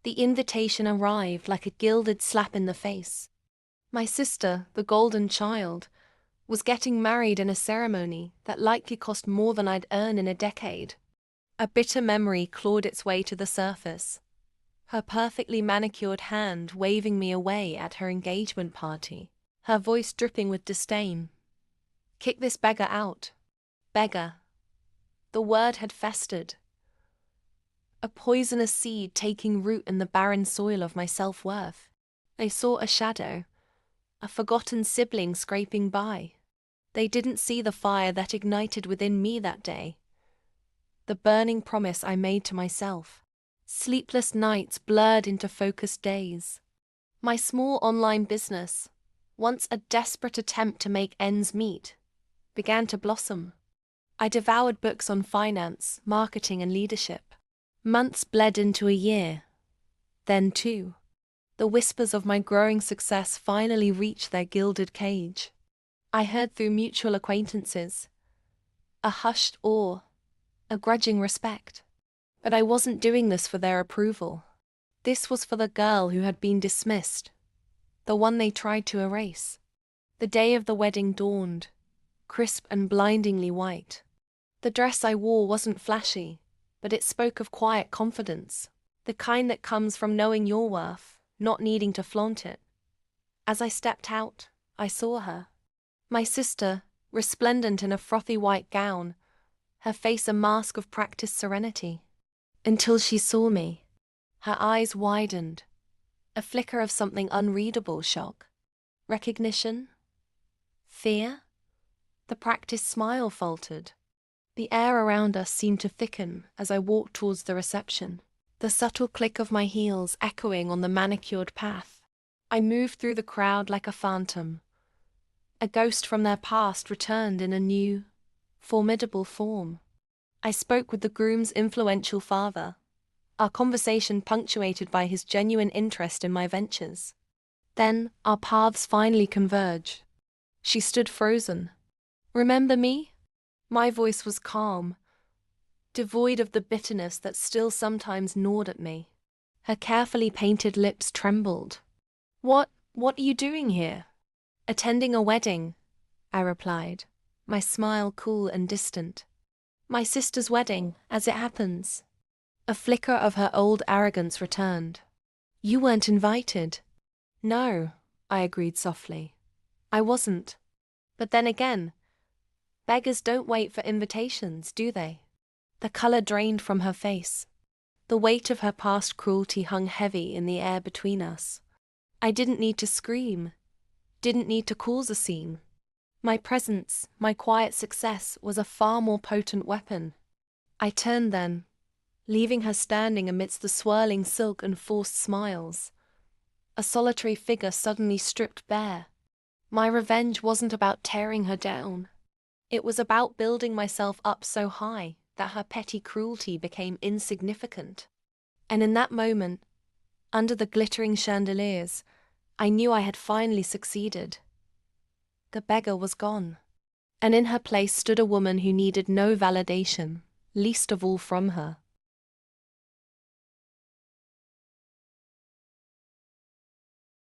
The invitation arrived like a gilded slap in the face. My sister, the golden child, was getting married in a ceremony that likely cost more than I'd earn in a decade. A bitter memory clawed its way to the surface. Her perfectly manicured hand waving me away at her engagement party, her voice dripping with disdain. Kick this beggar out. Beggar. The word had festered. A poisonous seed taking root in the barren soil of my self-worth. They saw a shadow, a forgotten sibling scraping by. They didn't see the fire that ignited within me that day. The burning promise I made to myself. Sleepless nights blurred into focused days. My small online business, once a desperate attempt to make ends meet, began to blossom. I devoured books on finance, marketing, and leadership. Months bled into a year. Then, too, the whispers of my growing success finally reached their gilded cage. I heard through mutual acquaintances, a hushed awe, a grudging respect. But I wasn't doing this for their approval. This was for the girl who had been dismissed, the one they tried to erase. The day of the wedding dawned, crisp and blindingly white. The dress I wore wasn't flashy, but it spoke of quiet confidence, the kind that comes from knowing your worth, not needing to flaunt it. As I stepped out, I saw her. My sister, resplendent in a frothy white gown, her face a mask of practiced serenity. Until she saw me, her eyes widened, a flicker of something unreadable: shock, recognition, fear. The practiced smile faltered. The air around us seemed to thicken as I walked towards the reception, the subtle click of my heels echoing on the manicured path. I moved through the crowd like a phantom. A ghost from their past returned in a new, formidable form. I spoke with the groom's influential father, our conversation punctuated by his genuine interest in my ventures. Then our paths finally converged. She stood frozen. "Remember me?" My voice was calm, devoid of the bitterness that still sometimes gnawed at me. Her carefully painted lips trembled. What are you doing here?" "Attending a wedding," I replied, my smile cool and distant. "My sister's wedding, as it happens." A flicker of her old arrogance returned. "You weren't invited." "No," I agreed softly. "I wasn't. But then again, beggars don't wait for invitations, do they?" The color drained from her face. The weight of her past cruelty hung heavy in the air between us. I didn't need to scream, didn't need to cause a scene. My presence, my quiet success, was a far more potent weapon. I turned then, leaving her standing amidst the swirling silk and forced smiles. A solitary figure suddenly stripped bare. My revenge wasn't about tearing her down. It was about building myself up so high that her petty cruelty became insignificant. And in that moment, under the glittering chandeliers, I knew I had finally succeeded. The beggar was gone, and in her place stood a woman who needed no validation, least of all from her.